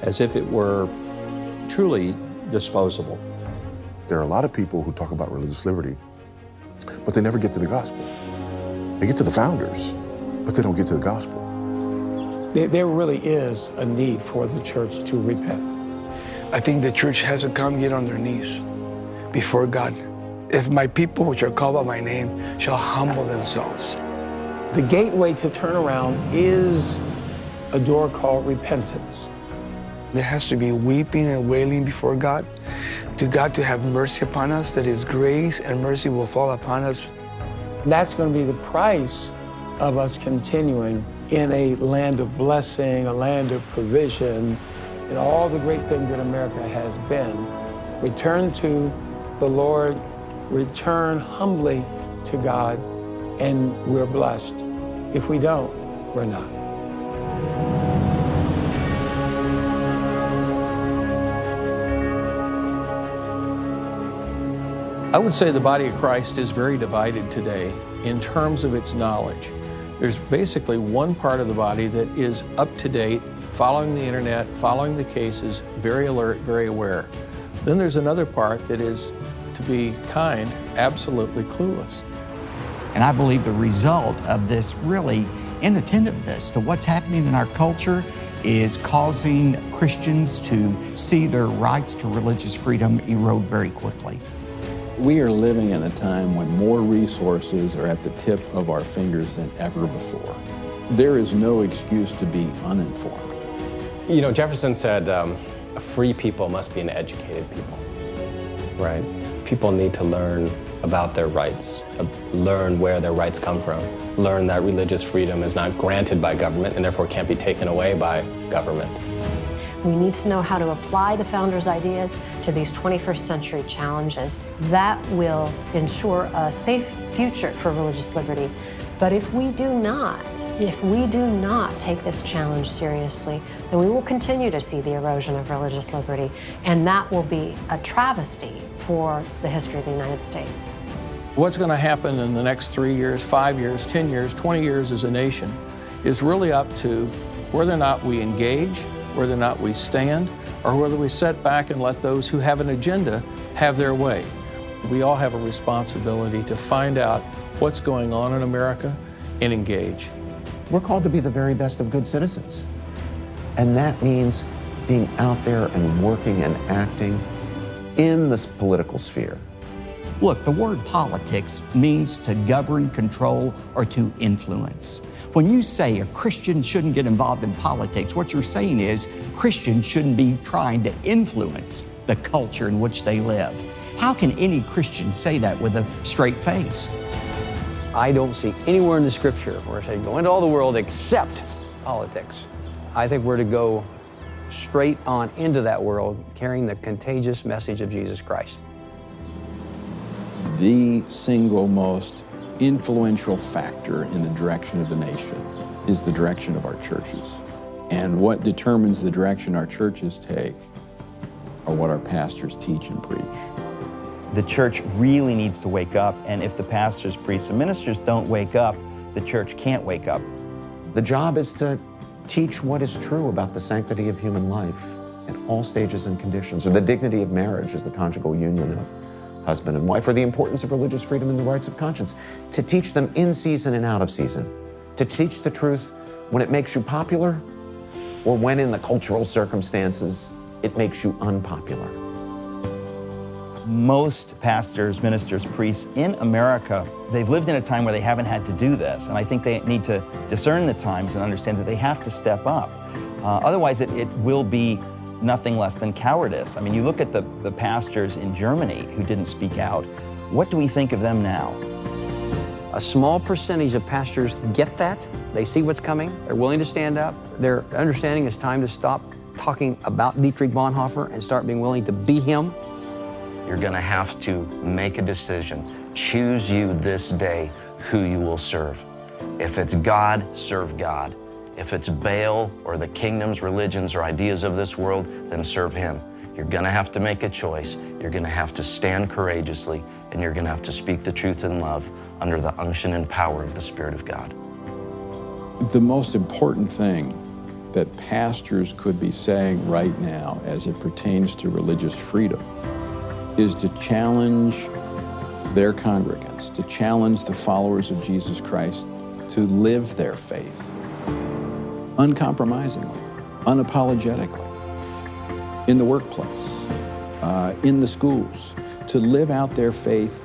as if it were truly disposable. There are a lot of people who talk about religious liberty, but they never get to the gospel. They get to the founders, but they don't get to the gospel. There really is a need for the church to repent. I think the church has to come get on their knees before God. If my people, which are called by my name, shall humble themselves. The gateway to turnaround is a door called repentance. There has to be weeping and wailing before God, to God to have mercy upon us, that His grace and mercy will fall upon us. That's going to be the price of us continuing in a land of blessing, a land of provision, and all the great things that America has been. Return to the Lord, return humbly to God, and we're blessed. If we don't, we're not. I would say the body of Christ is very divided today in terms of its knowledge. There's basically one part of the body that is up to date, following the internet, following the cases, very alert, very aware. Then there's another part that is, to be kind, absolutely clueless. And I believe the result of this really inattentiveness to what's happening in our culture is causing Christians to see their rights to religious freedom erode very quickly. We are living in a time when more resources are at the tip of our fingers than ever before. There is no excuse to be uninformed. You know, Jefferson said, a free people must be an educated people, right? People need to learn about their rights, learn where their rights come from, learn that religious freedom is not granted by government and therefore can't be taken away by government. We need to know how to apply the Founders' ideas to these 21st century challenges. That will ensure a safe future for religious liberty. But if we do not take this challenge seriously, then we will continue to see the erosion of religious liberty, and that will be a travesty for the history of the United States. What's going to happen in the next 3 years, 5 years, 10 years, 20 years as a nation is really up to whether or not we engage, whether or not we stand, or whether we sit back and let those who have an agenda have their way. We all have a responsibility to find out what's going on in America and engage. We're called to be the very best of good citizens. And that means being out there and working and acting in this political sphere. Look, the word politics means to govern, control, or to influence. When you say a Christian shouldn't get involved in politics, what you're saying is Christians shouldn't be trying to influence the culture in which they live. How can any Christian say that with a straight face? I don't see anywhere in the Scripture where it says go into all the world except politics. I think we're to go straight on into that world carrying the contagious message of Jesus Christ. The single most influential factor in the direction of the nation is the direction of our churches. And what determines the direction our churches take are what our pastors teach and preach. The church really needs to wake up, and if the pastors, priests, and ministers don't wake up, the church can't wake up. The job is to teach what is true about the sanctity of human life at all stages and conditions, or the dignity of marriage as the conjugal union of husband and wife, or the importance of religious freedom and the rights of conscience, to teach them in season and out of season, to teach the truth when it makes you popular or when in the cultural circumstances it makes you unpopular. Most pastors, ministers, priests in America, they've lived in a time where they haven't had to do this, and I think they need to discern the times and understand that they have to step up. Otherwise, it will be nothing less than cowardice. I mean, you look at the pastors in Germany who didn't speak out. What do we think of them now? A small percentage of pastors get that. They see what's coming. They're willing to stand up. Their understanding it's time to stop talking about Dietrich Bonhoeffer and start being willing to be him. You're going to have to make a decision. Choose you this day who you will serve. If it's God, serve God. If it's Baal or the kingdoms, religions, or ideas of this world, then serve him. You're going to have to make a choice. You're going to have to stand courageously, and you're going to have to speak the truth in love under the unction and power of the Spirit of God. The most important thing that pastors could be saying right now as it pertains to religious freedom is to challenge their congregants, to challenge the followers of Jesus Christ to live their faith uncompromisingly, unapologetically, in the workplace, in the schools, to live out their faith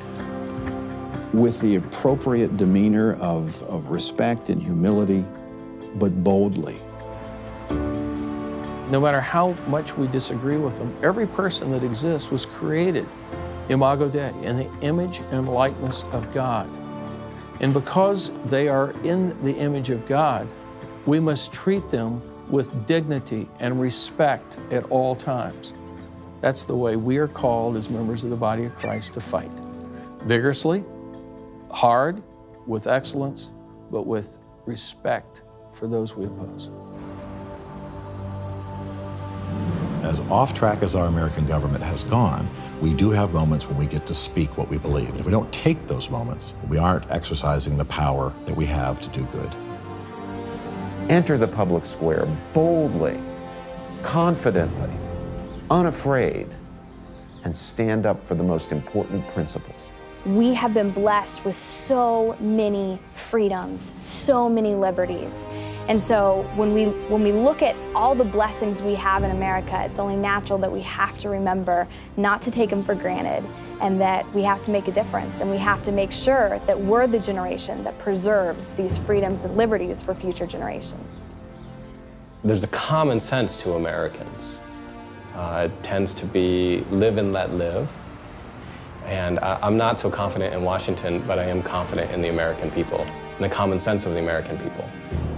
with the appropriate demeanor of respect and humility, but boldly. no matter how much we disagree with them, every person that exists was created, imago Dei, in the image and likeness of God. And because they are in the image of God, we must treat them with dignity and respect at all times. That's the way we are called as members of the body of Christ to fight. Vigorously, hard, with excellence, but with respect for those we oppose. As off track as our American government has gone, we do have moments when we get to speak what we believe. And if we don't take those moments, we aren't exercising the power that we have to do good. Enter the public square boldly, confidently, unafraid, and stand up for the most important principles. We have been blessed with so many freedoms, so many liberties. And so when we look at all the blessings we have in America, it's only natural that we have to remember not to take them for granted, and that we have to make a difference, and we have to make sure that we're the generation that preserves these freedoms and liberties for future generations. There's a common sense to Americans. It tends to be live and let live. And I'm not so confident in Washington, but I am confident in the American people, and the common sense of the American people.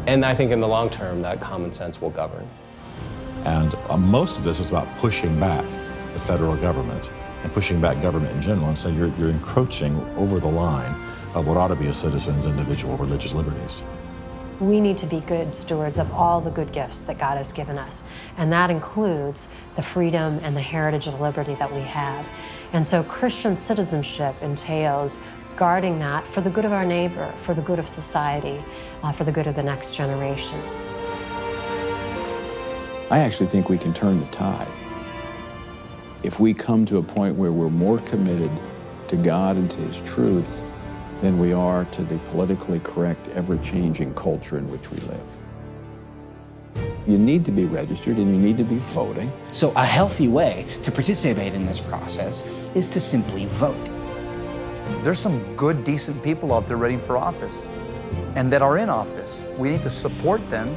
And I think in the long term, that common sense will govern. And most of this is about pushing back the federal government and pushing back government in general and saying you're encroaching over the line of what ought to be a citizen's individual religious liberties. We need to be good stewards of all the good gifts that God has given us. And that includes the freedom and the heritage of liberty that we have. And so Christian citizenship entails guarding that for the good of our neighbor, for the good of society, for the good of the next generation. I actually think we can turn the tide. If we come to a point where we're more committed to God and to His truth than we are to the politically correct, ever-changing culture in which we live. You need to be registered and you need to be voting. So a healthy way to participate in this process is to simply vote. There's some good, decent people out there running for office and that are in office. We need to support them,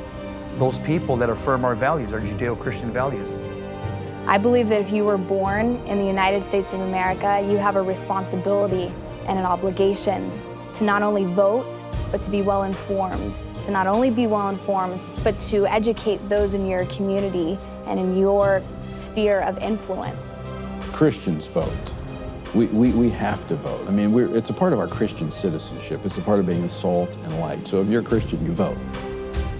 those people that affirm our values, our Judeo-Christian values. I believe that if you were born in the United States of America, you have a responsibility and an obligation to not only vote, but to be well informed. To not only be well informed, but to educate those in your community and in your sphere of influence. Christians vote. We have to vote. I mean, it's a part of our Christian citizenship. It's a part of being salt and light. So if you're a Christian, you vote.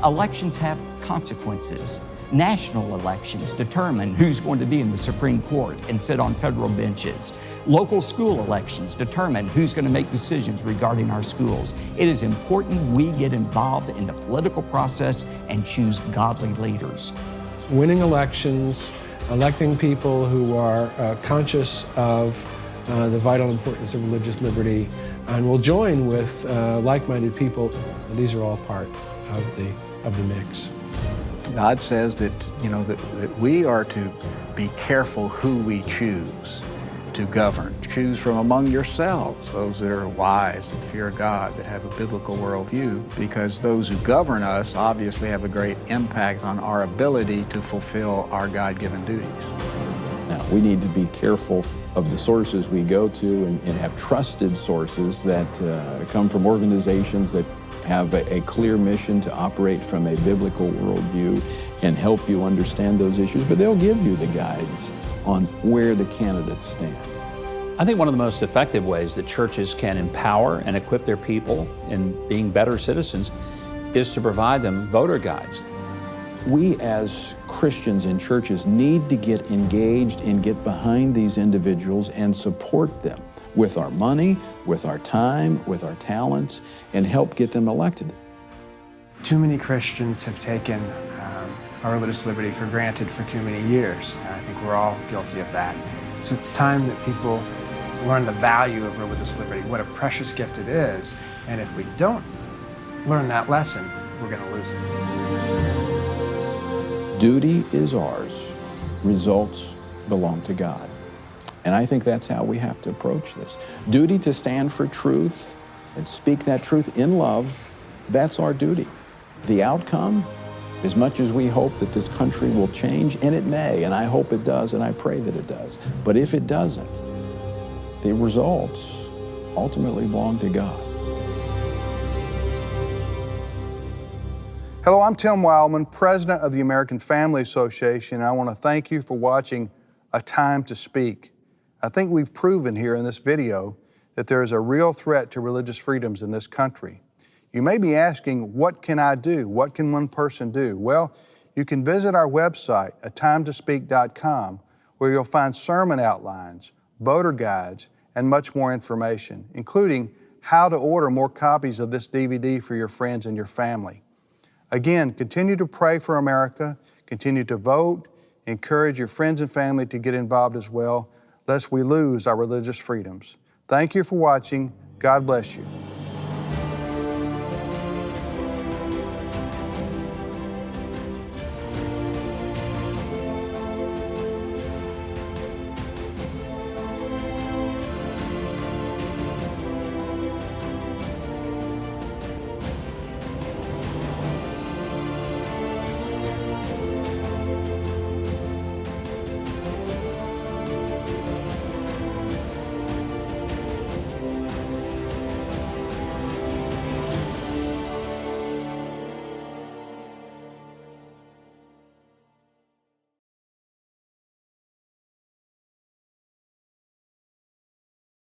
Elections have consequences. National elections determine who's going to be in the Supreme Court and sit on federal benches. Local school elections determine who's going to make decisions regarding our schools. It is important we get involved in the political process and choose godly leaders. Winning elections, electing people who are conscious of the vital importance of religious liberty and will join with like-minded people. These are all part of the mix. God says that, that we are to be careful who we choose to govern. Choose from among yourselves those that are wise, that fear God, that have a biblical worldview, because those who govern us obviously have a great impact on our ability to fulfill our God-given duties. Now, we need to be careful of the sources we go to and have trusted sources that come from organizations that have a clear mission to operate from a biblical worldview and help you understand those issues, but they'll give you the guidance on where the candidates stand. I think one of the most effective ways that churches can empower and equip their people in being better citizens is to provide them voter guides. We as Christians in churches need to get engaged and get behind these individuals and support them with our money, with our time, with our talents, and help get them elected. Too many Christians have taken our religious liberty for granted for too many years. And I think we're all guilty of that. So it's time that people learn the value of religious liberty, what a precious gift it is. And if we don't learn that lesson, we're going to lose it. Duty is ours. Results belong to God. And I think that's how we have to approach this. Duty to stand for truth and speak that truth in love, that's our duty. The outcome, As much as we hope that this country will change, and it may, and I hope it does, and I pray that it does, but if it doesn't, the results ultimately belong to God. Hello, I'm Tim Wildmon, President of the American Family Association, and I want to thank you for watching A Time to Speak. I think we've proven here in this video that there is a real threat to religious freedoms in this country. You may be asking, what can I do? What can one person do? Well, you can visit our website, atimetospeak.com, where you'll find sermon outlines, voter guides, and much more information, including how to order more copies of this DVD for your friends and your family. Again, continue to pray for America, continue to vote, encourage your friends and family to get involved as well, lest we lose our religious freedoms. Thank you for watching. God bless you.